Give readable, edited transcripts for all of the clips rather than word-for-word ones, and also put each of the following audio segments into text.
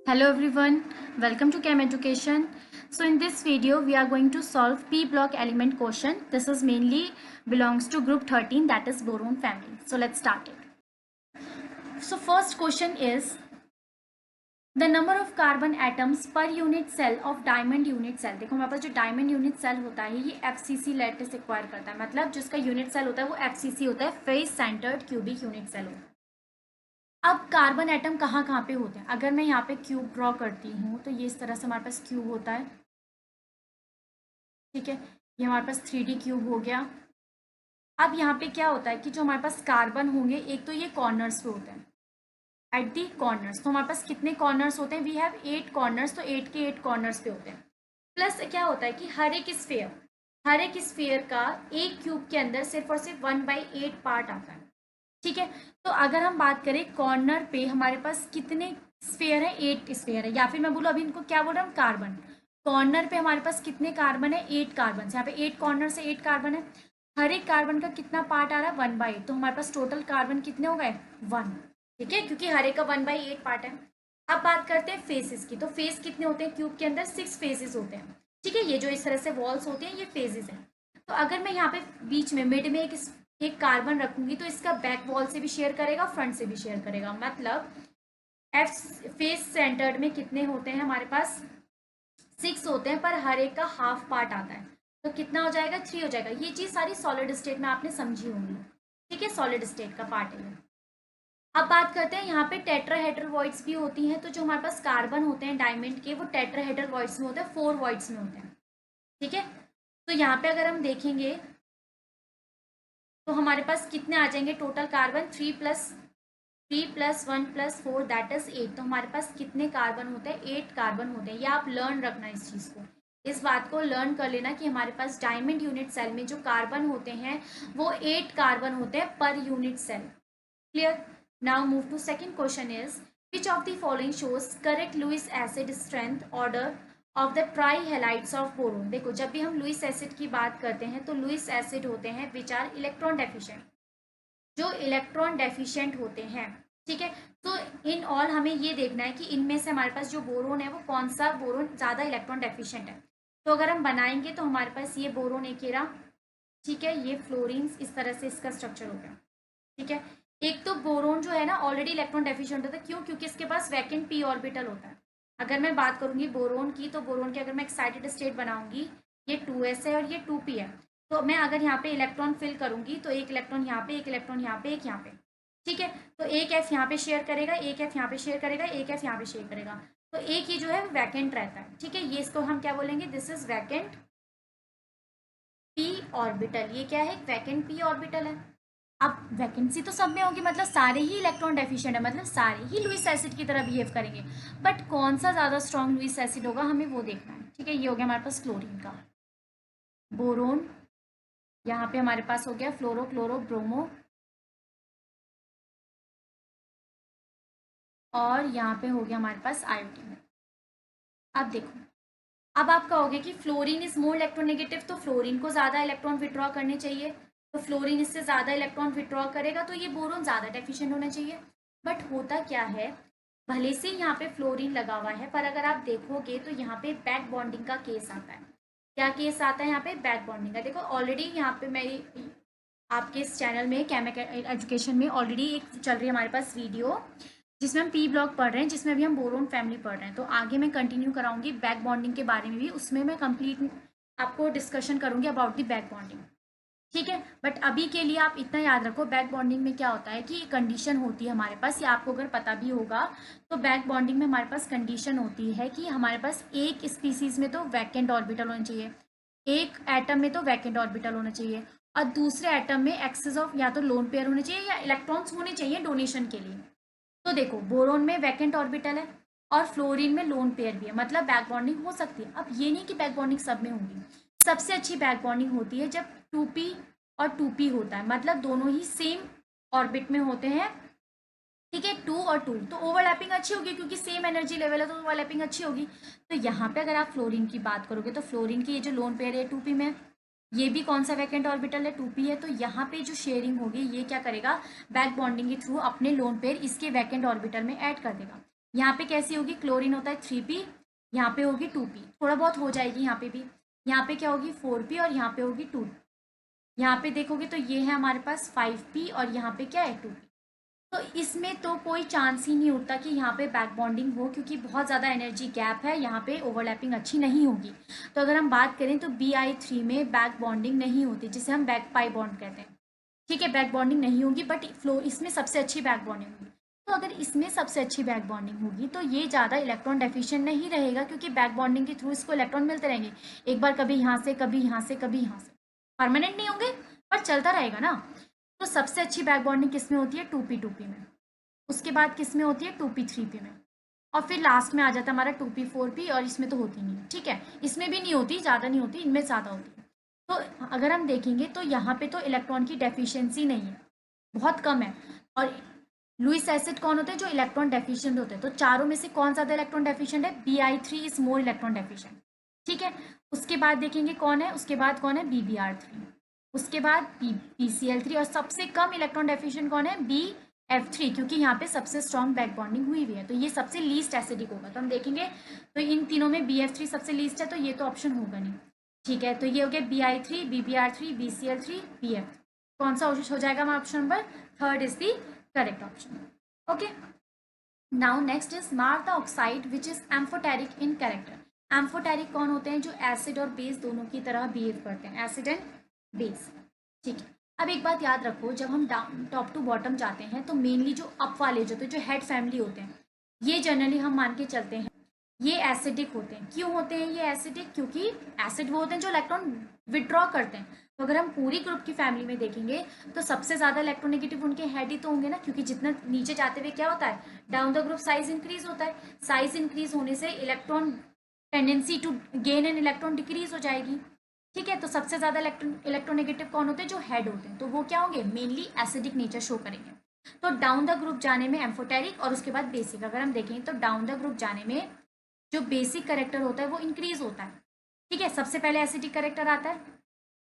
Hello everyone, welcome to Chem Education. So in this video we are going to solve p block element question. This is mainly belongs to group 13, that is boron family. So let's start it. So first question is the number of carbon atoms per unit cell of diamond unit cell. देखो हमारे पास जो diamond unit cell होता है ये FCC lattice acquire करता है, मतलब जिसका यूनिट सेल होता है वो FCC होता है, face centered cubic unit cell होता है। अब कार्बन एटम कहाँ कहाँ पे होते हैं, अगर मैं यहाँ पे क्यूब ड्रॉ करती हूँ तो ये इस तरह से हमारे पास क्यूब होता है, ठीक है। ये हमारे पास 3D क्यूब हो गया। अब यहाँ पे क्या होता है कि जो हमारे पास कार्बन होंगे, एक तो ये कॉर्नर्स पे होते हैं, एट दी कॉर्नर्स। तो हमारे पास कितने कॉर्नर्स होते हैं, वी हैव 8 कॉर्नर्स, तो 8 के 8 कॉर्नर्स पे होते हैं। प्लस क्या होता है कि हर एक स्फीयर का एक क्यूब के अंदर सिर्फ और सिर्फ 1/8 पार्ट आता है, ठीक है। तो अगर हम बात करें कॉर्नर पे हमारे पास कितने स्फीयर है, 8 स्फीयर है, या फिर मैं बोलूँ अभी इनको क्या बोल रहा हूँ, कार्बन। कॉर्नर पे हमारे पास कितने कार्बन है, 8 कार्बन। यहाँ पे 8 कॉर्नर से 8 कार्बन है, हर एक कार्बन का कितना पार्ट आ रहा है, 1/8। तो हमारे पास टोटल कार्बन कितने हो गए, 1, ठीक है, क्योंकि हर एक का 1/8 पार्ट है। अब बात करते हैं फेसेस की। तो फेस कितने होते हैं, क्यूब के अंदर 6 फेसेस होते हैं, ठीक है। ये जो इस तरह से वॉल्स होते हैं ये फेजेस हैं। तो अगर मैं यहाँ पे बीच में मिड में एक कार्बन रखूंगी तो इसका बैक वॉल से भी शेयर करेगा, फ्रंट से भी शेयर करेगा। मतलब एफ फेस सेंटर्ड में कितने होते हैं हमारे पास, 6 होते हैं, पर हर एक का हाफ पार्ट आता है, तो कितना हो जाएगा, 3 हो जाएगा। ये चीज सारी सॉलिड स्टेट में आपने समझी होंगी, ठीक है, सॉलिड स्टेट का पार्ट है ये। अब बात करते हैं यहाँ पे टेट्राहेड्रल वॉइड्स भी होती हैं। तो जो हमारे पास कार्बन होते हैं डायमंड के, वो टेट्राहेड्रल वॉइड्स में होते हैं, 4 वॉइड्स में होते हैं, ठीक है। तो यहाँ पे अगर हम देखेंगे तो हमारे पास कितने आ जाएंगे टोटल कार्बन, 3+1+4 दैट इज 8। तो हमारे पास कितने कार्बन होते हैं, 8 कार्बन होते हैं। या आप लर्न रखना इस चीज़ को, इस बात को लर्न कर लेना कि हमारे पास डायमंड यूनिट सेल में जो कार्बन होते हैं वो 8 कार्बन होते हैं पर unit cell. Clear. Now move to second question is which of the following shows correct Lewis acid strength order of the tri halides of boron. देखो जब भी हम लुईस एसिड की बात करते हैं तो लुईस एसिड होते हैं विच आर इलेक्ट्रॉन डेफिशिएंट, जो इलेक्ट्रॉन डेफिशिएंट होते हैं, ठीक है। तो इन ऑल हमें ये देखना है कि इनमें से हमारे पास जो बोरोन है वो कौन सा बोरोन ज़्यादा इलेक्ट्रॉन डेफिशिएंट है। तो अगर हम बनाएंगे तो हमारे पास ये बोरोन एक रहा, ठीक है, ये फ्लोरीन, इस तरह से इसका स्ट्रक्चर हो गया, ठीक है। एक तो बोरोन जो है ना ऑलरेडी इलेक्ट्रॉन डेफिशिएंट होता है, क्यों, क्योंकि इसके पास वैकेंट पी ऑर्बिटल होता है। अगर मैं बात करूंगी बोरोन की, तो बोरोन की अगर मैं एक्साइटेड स्टेट बनाऊंगी, ये 2s है और ये 2p है। तो मैं अगर यहाँ पे इलेक्ट्रॉन फिल करूंगी तो एक इलेक्ट्रॉन यहाँ पे, एक इलेक्ट्रॉन यहाँ पे, एक यहाँ पे, ठीक है। तो एक एफ यहाँ पे शेयर करेगा, एक एफ यहाँ पे शेयर करेगा, एक एफ यहाँ पे शेयर करेगा, तो एक ये जो है वैकेंट रहता है, ठीक है। ये इसको हम क्या बोलेंगे, this is vacant P orbital. ये क्या है, वैकेंट पी ऑर्बिटल है। अब वैकेंसी तो सब में होगी, मतलब सारे ही इलेक्ट्रॉन डेफिशिएंट है, मतलब सारे ही लुईस एसिड की तरह बिहेव करेंगे, बट कौन सा ज़्यादा स्ट्रॉन्ग लुईस एसिड होगा हमें वो देखना है, ठीक है। ये हो गया हमारे पास क्लोरीन का, बोरोन, यहाँ पे हमारे पास हो गया फ्लोरो क्लोरो ब्रोमो, और यहाँ पे हो गया हमारे पास आयोडीन। अब देखो, अब आप कहोगे कि फ्लोरीन इज मोर इलेक्ट्रोनेगेटिव, तो फ्लोरीन को ज़्यादा इलेक्ट्रॉन विड्रॉ करने चाहिए, तो फ्लोरीन इससे ज़्यादा इलेक्ट्रॉन विड्रॉ करेगा, तो ये बोरोन ज़्यादा डेफिशिएंट होना चाहिए। बट होता क्या है, भले से यहाँ पे फ्लोरीन लगा हुआ है, पर अगर आप देखोगे तो यहाँ पे बैक बॉन्डिंग का केस आता है। क्या केस आता है यहाँ पे, बैक बॉन्डिंग का। देखो ऑलरेडी यहाँ पे मेरी आपके इस चैनल में केमिकल एजुकेशन में ऑलरेडी एक चल रही है हमारे पास वीडियो, जिसमें हम पी ब्लॉक पढ़ रहे हैं, जिसमें भी हम बोरोन फैमिली पढ़ रहे हैं। तो आगे मैं कंटिन्यू कराऊंगी बैक बॉन्डिंग के बारे में भी, उसमें मैं कंप्लीट आपको डिस्कशन करूंगी अबाउट दी बैक बॉन्डिंग, ठीक है। बट अभी के लिए आप इतना याद रखो, बैक बॉन्डिंग में क्या होता है कि कंडीशन होती है हमारे पास, या आपको अगर पता भी होगा तो बैक बॉन्डिंग में हमारे पास कंडीशन होती है कि हमारे पास एक स्पीसीज में तो वैकेंट ऑर्बिटल होना चाहिए, एक एटम में तो वैकेंट ऑर्बिटल होना चाहिए, और दूसरे एटम में एक्सेस ऑफ या तो लोन पेयर होने चाहिए या इलेक्ट्रॉन्स होने चाहिए डोनेशन के लिए। तो देखो बोरोन में वैकेंट ऑर्बिटल है और फ्लोरीन में लोन पेयर भी है, मतलब बैक बॉन्डिंग हो सकती है। अब ये नहीं कि बैक बॉन्डिंग सब में होगी, सबसे अच्छी बैक बॉन्डिंग होती है जब 2p और 2p होता है, मतलब दोनों ही सेम ऑर्बिट में होते हैं, ठीक है, 2 और 2, तो ओवरलैपिंग अच्छी होगी क्योंकि सेम एनर्जी लेवल है, तो ओवरलैपिंग अच्छी होगी। तो यहाँ पे अगर आप फ्लोरीन की बात करोगे तो फ्लोरीन की ये जो लोन पेयर है 2p में, ये भी कौन सा वैकेंट ऑर्बिटल है, 2p है, तो यहाँ पे जो शेयरिंग होगी ये क्या करेगा, बैक बॉन्डिंग के थ्रू अपने लोन पेयर इसके वैकेंट ऑर्बिटल में ऐड कर देगा। यहाँ पे कैसी होगी, क्लोरीन होता है 3p, यहाँ पे होगी 2p, थोड़ा बहुत हो जाएगी यहाँ पे भी। यहाँ पे क्या होगी 4p और यहाँ पे होगी 2। यहाँ पे देखोगे तो ये है हमारे पास 5p और यहाँ पे क्या है 2p। तो इसमें तो कोई चांस ही नहीं उठता कि यहाँ पे बैक बॉन्डिंग हो, क्योंकि बहुत ज़्यादा एनर्जी गैप है, यहाँ पे ओवरलैपिंग अच्छी नहीं होगी। तो अगर हम बात करें तो Bi3 में बैक बॉन्डिंग नहीं होती, जिसे हम बैक पाई बॉन्ड कहते हैं। ठीक है, बैक बॉन्डिंग नहीं होगी, बट फ्लो इसमें सबसे अच्छी बैक बॉन्डिंग होगी। तो अगर इसमें सबसे अच्छी बैक बॉन्डिंग होगी तो ये ज़्यादा इलेक्ट्रॉन डेफिशिएंट नहीं रहेगा, क्योंकि बैक बॉन्डिंग के थ्रू इसको इलेक्ट्रॉन मिलते रहेंगे, एक बार कभी यहाँ से, कभी यहाँ से, कभी यहाँ से। परमानेंट नहीं होंगे पर चलता रहेगा ना। तो सबसे अच्छी बैक बॉन्डिंग किस में होती है, 2p2p में। उसके बाद किस में होती है, 2p3p में। और फिर लास्ट में आ जाता है हमारा 2p4p, और इसमें तो होती नहीं है। ठीक है, इसमें भी नहीं होती, ज़्यादा नहीं होती, इनमें ज़्यादा होती है। तो अगर हम देखेंगे तो यहाँ पे तो इलेक्ट्रॉन की डेफिशिएंसी नहीं है, बहुत कम है। और लुईस एसिड कौन होते हैं, जो इलेक्ट्रॉन डेफिशिएंट होते हैं। तो चारों में से कौन ज़्यादा इलेक्ट्रॉन डेफिशिएंट है, Bi3 is more electron deficient. ठीक है, उसके बाद देखेंगे कौन है, उसके बाद कौन है, BBr3, उसके बाद BCl3, और सबसे कम इलेक्ट्रॉन डेफिशिएंट कौन है, BF3, क्योंकि यहाँ पे सबसे स्ट्रॉन्ग बैक बॉन्डिंग हुई हुई है। तो ये सबसे लीस्ट एसिडिक होगा। तो हम देखेंगे तो इन तीनों में BF3 सबसे लीस्ट है, तो ये तो ऑप्शन होगा नहीं। ठीक है, तो ये हो गया Bi3, BBr3, BCl3, BF। कौन सा हो जाएगा हमारा option number third is the correct option. Okay, now next is mark the oxide which is amphoteric in character. Amphoteric कौन होते हैं, जो एसिड और बेस दोनों की तरह बिहेव करते हैं, एसिड एंड बेस। ठीक है, अब एक बात याद रखो, जब हम टॉप टू बॉटम जाते हैं तो मेनली जो अप वाले जो होते हैं, जो हेड फैमिली होते हैं, ये जनरली हम मान के चलते हैं ये एसिडिक होते हैं। क्यों होते हैं ये एसिडिक, क्योंकि एसिड वो होते हैं जो इलेक्ट्रॉन विड्रॉ करते हैं। तो अगर हम पूरी ग्रुप की फैमिली में देखेंगे तो सबसे ज़्यादा इलेक्ट्रोनेगेटिव उनके हेड ही तो होंगे ना, क्योंकि जितना नीचे जाते हुए क्या होता है, down the group size increase होता है। साइज इंक्रीज होने से electron tendency to gain an electron decrease हो जाएगी। ठीक है, तो सबसे ज़्यादा इलेक्ट्रोनेगेटिव कौन होते हैं, जो हेड होते हैं। तो वो क्या होंगे, मेनली एसिडिक नेचर शो करेंगे। तो डाउन द ग्रुप जाने में एम्फोटेरिक, और उसके बाद बेसिक। अगर हम देखें तो डाउन द ग्रुप जाने में जो बेसिक करेक्टर होता है वो इंक्रीज होता है। ठीक है, सबसे पहले एसिडिक करेक्टर आता है,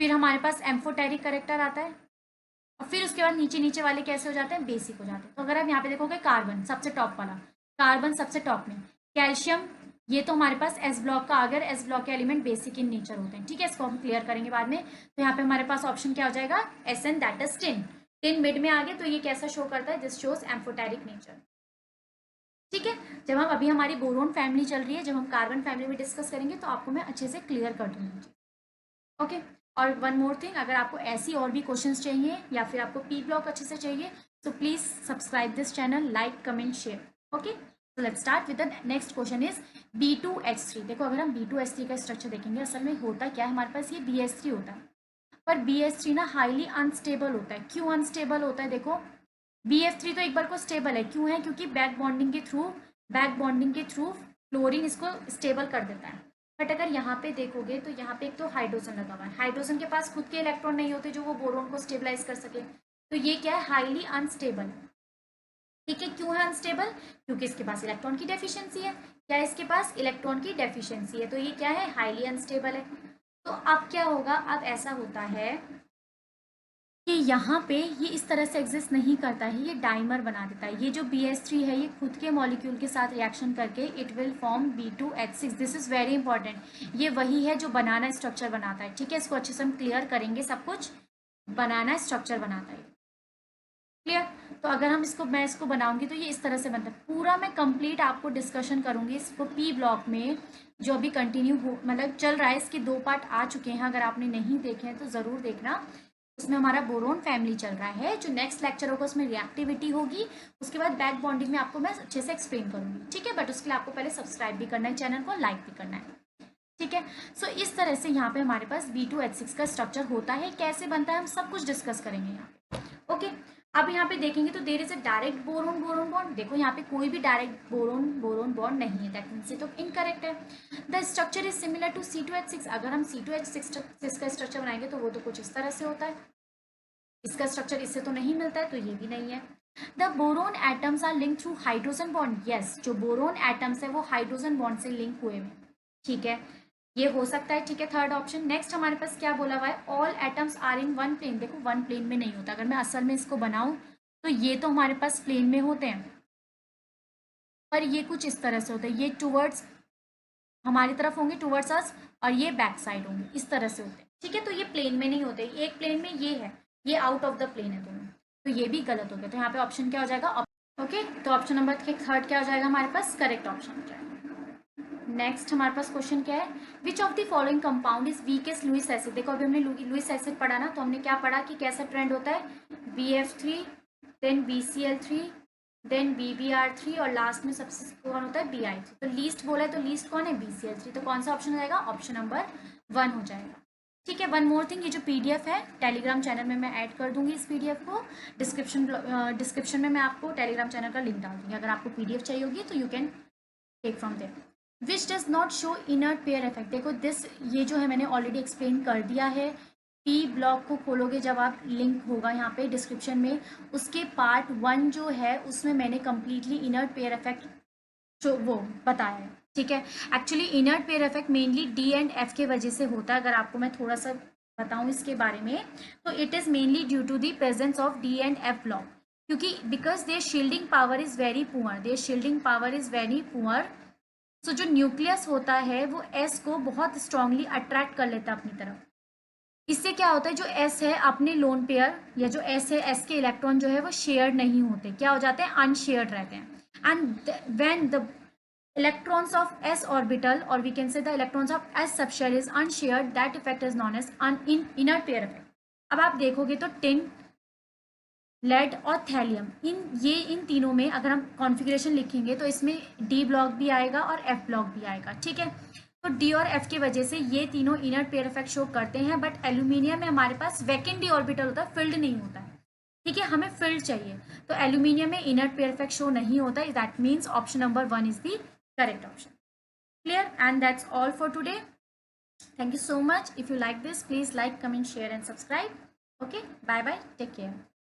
फिर हमारे पास एम्फोटेरिक करेक्टर आता है, और फिर उसके बाद नीचे नीचे वाले कैसे हो जाते हैं, बेसिक हो जाते हैं। तो अगर आप यहाँ पे देखोगे कार्बन सबसे टॉप वाला, कार्बन सबसे टॉप में, कैल्शियम ये तो हमारे पास एस ब्लॉक का, अगर एस ब्लॉक के एलिमेंट बेसिक इन नेचर होते हैं। ठीक है, इसको हम क्लियर करेंगे बाद में। तो यहाँ पे हमारे पास ऑप्शन क्या हो जाएगा, SN, that is tin. Tin mid में आ गए, तो ये कैसा शो करता है, दिस शोज एम्फोटेरिक नेचर। ठीक है, जब हम अभी हमारी बोरोन फैमिली चल रही है, जब हम कार्बन फैमिली में डिस्कस करेंगे तो आपको मैं अच्छे से क्लियर कर दूंगी। ओके, और वन मोर थिंग, अगर आपको ऐसी और भी क्वेश्चंस चाहिए या फिर आपको पी ब्लॉक अच्छे से चाहिए, तो please subscribe this channel, like comment share. Okay, तो let's start with the next question is B2H3। देखो, अगर हम B2H3 का स्ट्रक्चर देखेंगे, असल में होता क्या है, हमारे पास ये BH3 होता है, पर BH3 ना हाईली अनस्टेबल होता है। क्यों अनस्टेबल होता है, देखो BF3 तो एक बार को स्टेबल है, क्यों है, क्योंकि बैक बॉन्डिंग के थ्रू फ्लोरीन इसको स्टेबल कर देता है। बट अगर यहाँ पे देखोगे तो यहाँ पे एक तो हाइड्रोजन लगा हुआ है, हाइड्रोजन के पास खुद के इलेक्ट्रॉन नहीं होते जो वो बोरोन को स्टेबलाइज कर सके। तो ये क्या है, हाईली अनस्टेबल है। ठीक है, क्यों है अनस्टेबल, क्योंकि इसके पास इलेक्ट्रॉन की डेफिशिएंसी है। क्या है, इसके पास इलेक्ट्रॉन की डेफिशिएंसी है, तो ये क्या है, हाईली अनस्टेबल है। तो अब क्या होगा, अब ऐसा होता है कि यहाँ पे ये इस तरह से एग्जिस्ट नहीं करता है, ये डाइमर बना देता है। ये जो BH3 है, ये खुद के मॉलिक्यूल के साथ रिएक्शन करके it will form B2H6। This is very important, ये वही है जो बनाना स्ट्रक्चर बनाता है। ठीक है, इसको अच्छे से हम क्लियर करेंगे, सब कुछ बनाना स्ट्रक्चर बनाता है, क्लियर। तो अगर हम मैं इसको बनाऊंगी तो ये इस तरह से बनता है। पूरा मैं कंप्लीट आपको डिस्कशन करूंगी इसको पी ब्लॉक में, जो अभी कंटिन्यू हो मतलब चल रहा है। इसके 2 पार्ट आ चुके हैं, अगर आपने नहीं देखे हैं तो ज़रूर देखना। उसमें हमारा बोरोन फैमिली चल रहा है, जो नेक्स्ट लेक्चर होगा उसमें रिएक्टिविटी होगी। उसके बाद बैक बॉन्डिंग में आपको मैं अच्छे से एक्सप्लेन करूंगी। ठीक है, बट उसके लिए आपको पहले सब्सक्राइब भी करना है चैनल को, लाइक भी करना है। ठीक है, सो इस तरह से यहाँ पे हमारे पास B2H6 का स्ट्रक्चर होता है। कैसे बनता है हम सब कुछ डिस्कस करेंगे यहाँ पे। ओके, अब यहाँ पे देखेंगे तो there is a direct boron boron bond. देखो यहाँ पे कोई भी डायरेक्ट बोरोन बोरोन बॉन्ड नहीं है, दैट मीन्स ये तो इनकरेक्ट है। The structure is similar to C2H6। अगर हम C2H6 का स्ट्रक्चर बनाएंगे तो वो तो कुछ इस तरह से होता है। इसका स्ट्रक्चर इससे तो नहीं मिलता है, तो ये भी नहीं है। The boron atoms are link through hydrogen bond. Yes, जो बोरोन एटम्स है वो हाइड्रोजन बॉन्ड से लिंक हुए हैं। ठीक है, ये हो सकता है। ठीक है, थर्ड ऑप्शन। नेक्स्ट हमारे पास क्या बोला हुआ है, all atoms are in one plane. देखो वन प्लेन में नहीं होता। अगर मैं असल में इसको बनाऊं तो ये तो हमारे पास प्लेन में होते हैं, पर ये कुछ इस तरह से होता है, ये टूवर्ड्स हमारी तरफ होंगे, टूवर्ड्स अस, और ये बैक साइड होंगे, इस तरह से होते हैं, ठीक है। तो ये प्लेन में नहीं होते, एक प्लेन में ये है, ये आउट ऑफ द प्लेन है दोनों, तो ये भी गलत हो गया। तो यहाँ पे ऑप्शन क्या हो जाएगा, ओके। तो ऑप्शन नंबर थर्ड क्या हो जाएगा हमारे पास, करेक्ट ऑप्शन हो जाएगा। नेक्स्ट हमारे पास क्वेश्चन क्या है, which of the following compound is weakest Lewis acid. देखो अभी हमने लुईस एसिड पढ़ा ना, तो हमने क्या पढ़ा कि कैसा ट्रेंड होता है, BF3, then BCl3, then BBr3, और लास्ट में सबसे कौन होता है, Bi3। तो लीस्ट बोला है, तो लीस्ट कौन है, BCl3। तो कौन सा ऑप्शन हो जाएगा, ऑप्शन नंबर 1 हो जाएगा, ठीक है। वन मोर थिंग, ये जो PDF है टेलीग्राम चैनल में मैं ऐड कर दूंगी इस PDF को, डिस्क्रिप्शन में मैं आपको टेलीग्राम चैनल का लिंक डाल दूंगी, अगर आपको PDF चाहिए होगी तो you can take from there. Which does not show inert pair effect. देखो दिस, ये जो है मैंने ऑलरेडी एक्सप्लेन कर दिया है, P ब्लॉक को खोलोगे जब आप, लिंक होगा यहाँ पे डिस्क्रिप्शन में, उसके पार्ट 1 जो है उसमें मैंने कम्प्लीटली इनर्ट पेयर इफेक्ट जो वो बताया है, ठीक है। Actually inert pair effect mainly D and F के वजह से होता है। अगर आपको मैं थोड़ा सा बताऊँ इसके बारे में, तो it is mainly due to the presence of D and F block, क्योंकि because their shielding power is very poor, their shielding power is very poor. So जो न्यूक्लियस होता है वो S को बहुत स्ट्रांगली अट्रैक्ट कर लेता है अपनी तरफ। इससे क्या होता है, जो S है अपने लोन पेयर, या जो S है, S के इलेक्ट्रॉन जो है वो शेयर्ड नहीं होते, क्या हो जाते हैं, अनशेयर्ड रहते हैं। And when the electrons of s orbital, or we can say the electrons of s subshell is unshared, that effect is known as inert pair effect। अब आप देखोगे तो टिन, लेड और थैलियम, इन तीनों में अगर हम कॉन्फ़िगरेशन लिखेंगे तो इसमें D ब्लॉक भी आएगा और F ब्लॉक भी आएगा, ठीक है। तो D और F की वजह से ये तीनों इनर्ट पेयर इफेक्ट शो करते हैं, बट एल्यूमिनियम में हमारे पास वैकेंट D ऑर्बिटल होता है, फिल्ड नहीं होता है, ठीक है, हमें फिल्ड चाहिए। तो एल्यूमिनियम में इनर्ट पेयर इफेक्ट शो नहीं होता है, that means option number 1 is the correct option. Clear? And that's all for today. Thank you so much. If you like this, please like, comment, share and subscribe. Okay, bye bye, take care.